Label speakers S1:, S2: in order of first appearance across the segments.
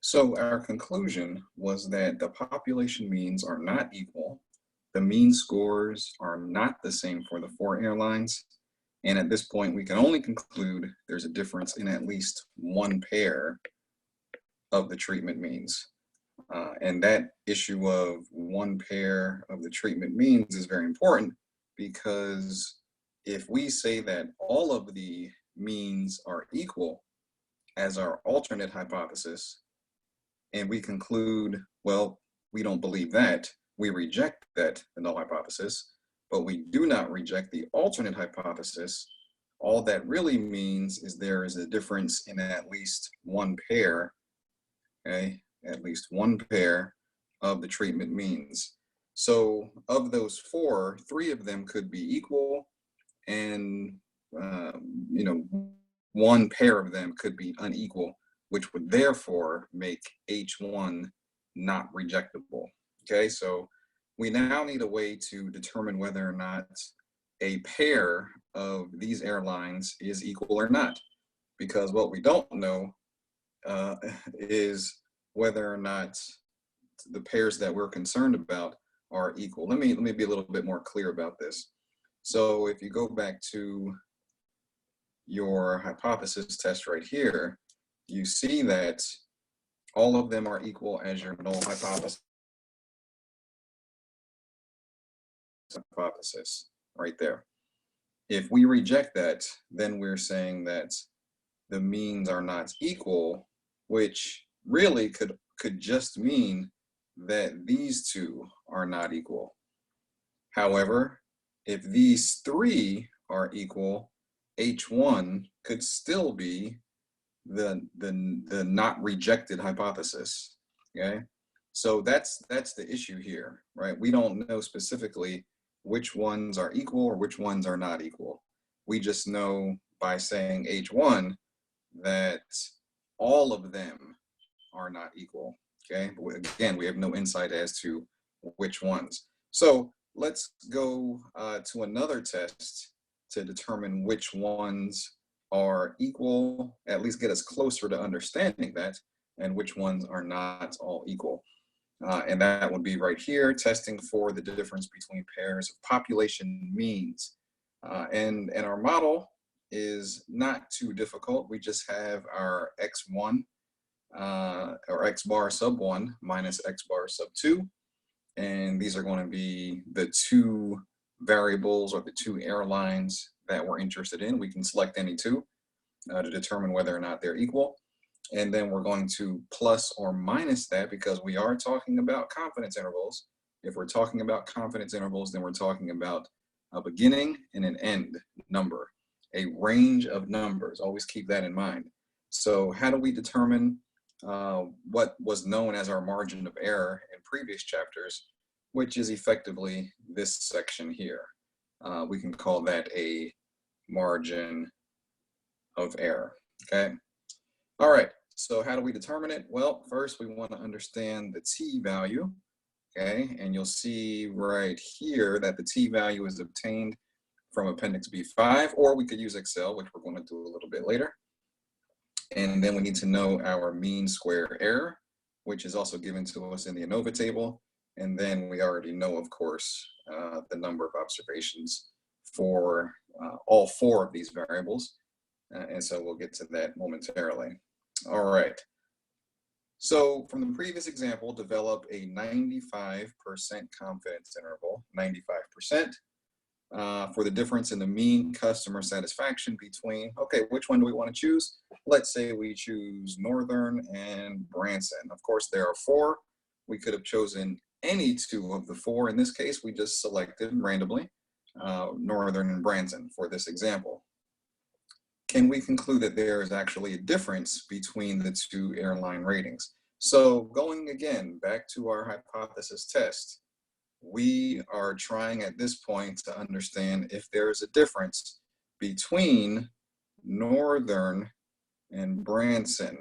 S1: So our conclusion was that the population means are not equal. The mean scores are not the same for the four airlines. And at this point, we can only conclude there's a difference in at least one pair of the treatment means. And that issue of one pair of the treatment means is very important because if we say that all of the means are equal as our alternate hypothesis, and we conclude, well, we don't believe that, we reject that, the null hypothesis, but we do not reject the alternate hypothesis, all that really means is there is a difference in at least one pair, okay, at least one pair of the treatment means. So of those four, three of them could be equal, and you know, one pair of them could be unequal, which would therefore make H1 not rejectable. Okay, so we now need a way to determine whether or not a pair of these airlines is equal or not, because what we don't know is whether or not the pairs that we're concerned about are equal. Let me be a little bit more clear about this. So if you go back to your hypothesis test right here, you see that all of them are equal as your null hypothesis right there. If we reject that, then we're saying that the means are not equal, which really could just mean that these two are not equal. However, if these three are equal, H1 could still be the not rejected hypothesis. Okay, so that's the issue here, right? We don't know specifically which ones are equal or which ones are not equal. We just know by saying H1 that all of them are not equal. Okay, but again, we have no insight as to which ones. So let's go to another test to determine which ones are equal, at least get us closer to understanding that, and which ones are not all equal. And that would be right here, testing for the difference between pairs of population means. And our model is not too difficult. We just have our x1 or x bar sub 1 minus x bar sub 2. And these are going to be the two variables or the two airlines that we're interested in. We can select any two to determine whether or not they're equal. And then we're going to plus or minus that because we are talking about confidence intervals. If we're talking about confidence intervals, then we're talking about a beginning and an end number, a range of numbers. Always keep that in mind. So how do we determine what was known as our margin of error in previous chapters, which is effectively this section here? We can call that a margin of error, okay? All right, so how do we determine it? Well, first we want to understand the t-value, okay? And you'll see right here that the t-value is obtained from Appendix B5, or we could use Excel, which we're going to do a little bit later. And then we need to know our mean square error, which is also given to us in the ANOVA table. And then we already know, of course, the number of observations for all four of these variables. And so we'll get to that momentarily. All right. So from the previous example, develop a 95% confidence interval, 95%, for the difference in the mean customer satisfaction between, okay, which one do we want to choose? Let's say we choose Northern and Branson. Of course, there are four. We could have chosen any two of the four. In this case, we just selected randomly Northern and Branson for this example. Can we conclude that there is actually a difference between the two airline ratings? So going again back to our hypothesis test, we are trying at this point to understand if there is a difference between Northern and Branson.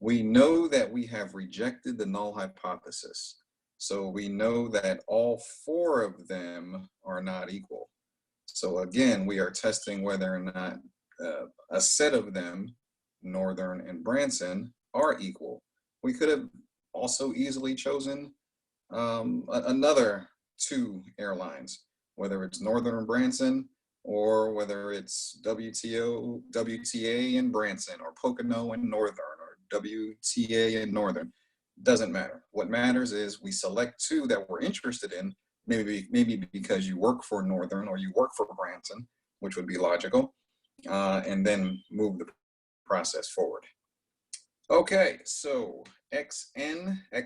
S1: We know that we have rejected the null hypothesis. So we know that all four of them are not equal. So again, we are testing whether or not a set of them, Northern and Branson, are equal. we could have also easily chosen another two airlines, whether it's Northern and Branson, or whether it's WTA and Branson, or Pocono and Northern, or WTA and Northern. Doesn't matter. What matters is we select two that we're interested in, maybe because you work for Northern or you work for Branson, which would be logical, and then move the process forward. Okay, so X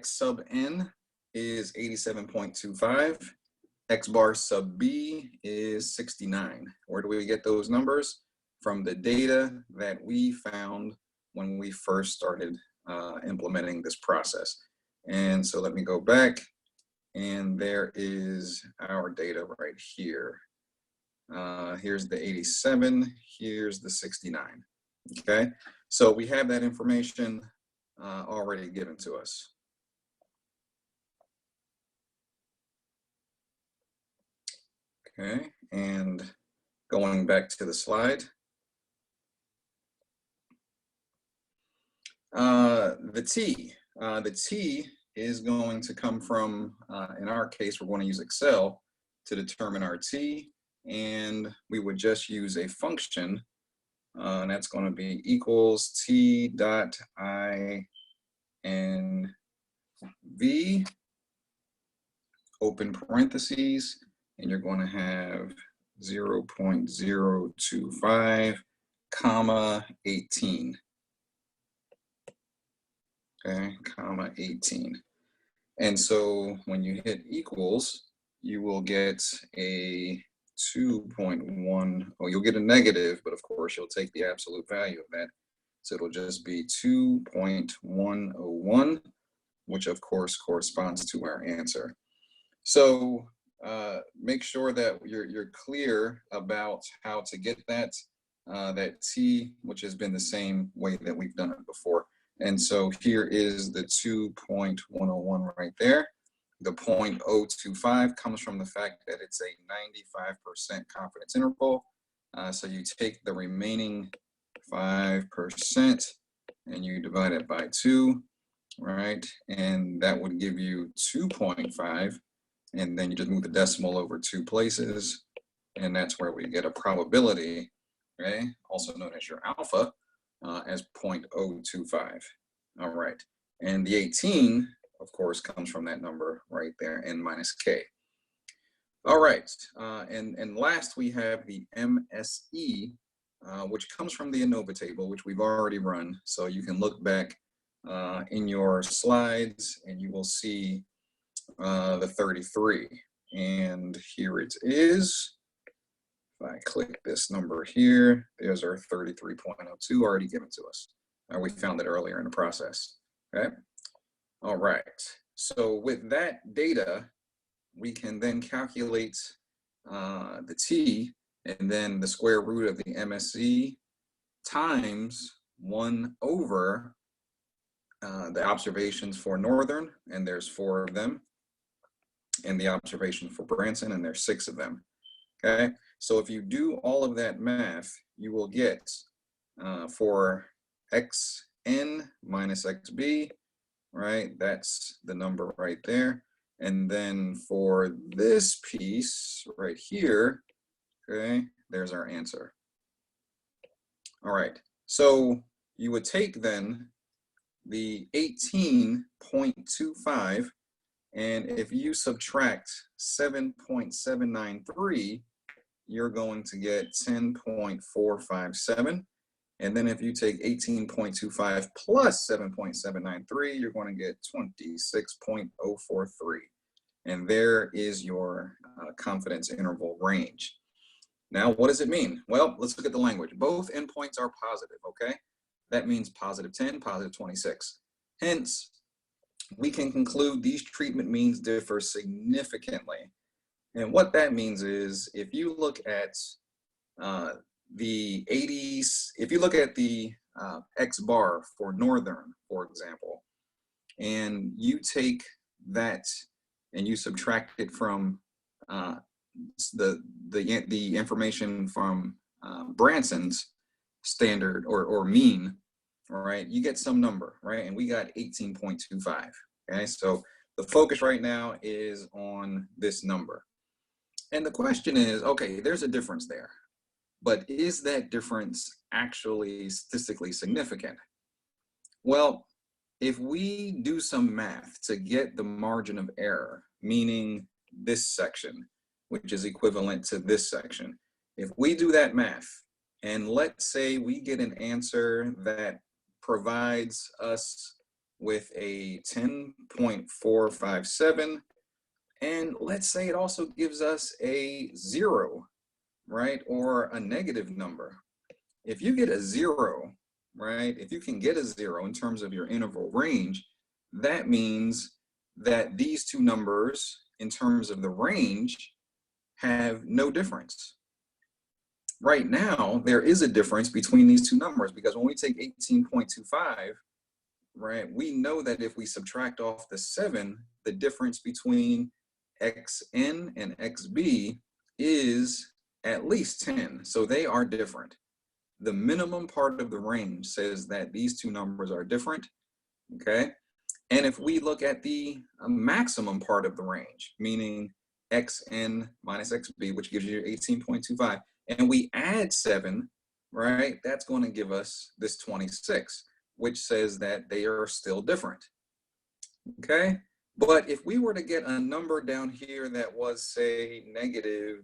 S1: sub n is 87.25. X bar sub b is 69. Where do we get those numbers? From the data that we found when we first started implementing this process. And so let me go back, and there is our data right here. Here's the 87, here's the 69. Okay, so we have that information already given to us. Okay, and going back to the slide. The T is going to come from, in our case, we're going to use Excel to determine our T, and we would just use a function, and that's going to be equals T dot I N V, open parentheses, and you're going to have 0.025, comma 18. Okay, comma 18. And so when you hit equals, you will get a 2.1, oh, you'll get a negative, but of course you'll take the absolute value of that. So it'll just be 2.101, which of course corresponds to our answer. So make sure that you're clear about how to get that T, which has been the same way that we've done it before. And so here is the 2.101 right there. The 0.025 comes from the fact that it's a 95% confidence interval. So you take the remaining 5% and you divide it by 2, right? And that would give you 2.5. And then you just move the decimal over 2 places. And that's where we get a probability, okay? Also known as your alpha, as 0.025. All right. And the 18, of course, comes from that number right there, n minus k. All right. And last, we have the MSE, which comes from the ANOVA table, which we've already run. So you can look back in your slides and you will see the 33. And here it is. If I click this number here, there's our 33.02 already given to us. We found it earlier in the process, okay? All right, so with that data, we can then calculate the T, and then the square root of the MSE times 1 over the observations for Northern, and there's 4 of them, and the observation for Branson, and there's 6 of them, okay? So if you do all of that math, you will get for xn minus xb, right? That's the number right there. And then for this piece right here, okay, there's our answer. All right, so you would take then the 18.25, and if you subtract 7.793, you're going to get 10.457. And then if you take 18.25 plus 7.793, you're going to get 26.043. And there is your confidence interval range. Now, what does it mean? Well, let's look at the language. Both endpoints are positive, okay? That means positive 10, positive 26. Hence, we can conclude these treatment means differ significantly. And what that means is if you look at the 80s, if you look at the X bar for Northern, for example, and you take that and you subtract it from the information from Branson's standard or mean, all right, you get some number, right? And we got 18.25, okay? So the focus right now is on this number. And the question is, okay, there's a difference there, but is that difference actually statistically significant? Well, if we do some math to get the margin of error, meaning this section, which is equivalent to this section, if we do that math, and let's say we get an answer that provides us with a 10.457, and let's say it also gives us a 0, right, or a negative number. If you get a 0, right, if you can get a 0 in terms of your interval range, that means that these two numbers in terms of the range have no difference. Right now, there is a difference between these two numbers, because when we take 18.25, right, we know that if we subtract off the 7, the difference between xn and xb is at least 10. So they are different. The minimum part of the range says that these two numbers are different, okay? And if we look at the maximum part of the range, meaning xn minus xb, which gives you 18.25, and we add 7, right, that's going to give us this 26, which says that they are still different, okay? But if we were to get a number down here that was, say, negative,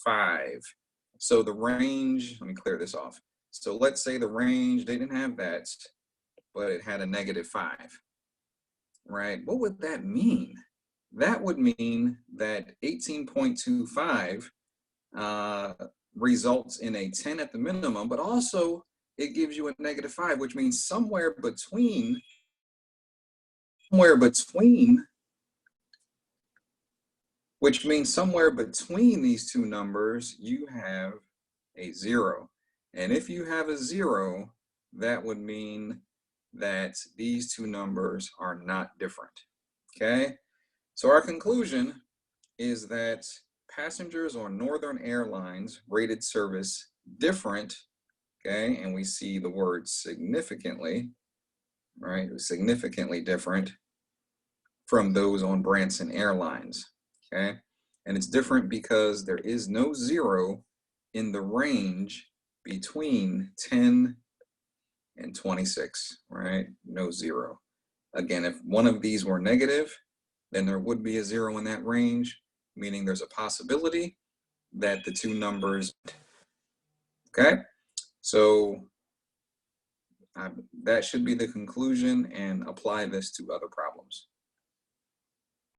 S1: 5, so the range, let me clear this off. So let's say the range, they didn't have that, but it had a negative 5, right? What would that mean? That would mean that 18.25 results in a 10 at the minimum, but also it gives you a negative 5, which means somewhere between these two numbers, you have a 0. And if you have a 0, that would mean that these two numbers are not different, okay? So our conclusion is that passengers on Northern Airlines rated service different, okay? And we see the word significantly, right? Significantly different from those on Branson Airlines, okay? And it's different because there is no 0 in the range between 10 and 26, right? No 0. Again, if one of these were negative, then there would be a 0 in that range, meaning there's a possibility that the two numbers, okay? So that should be the conclusion, and apply this to other problems.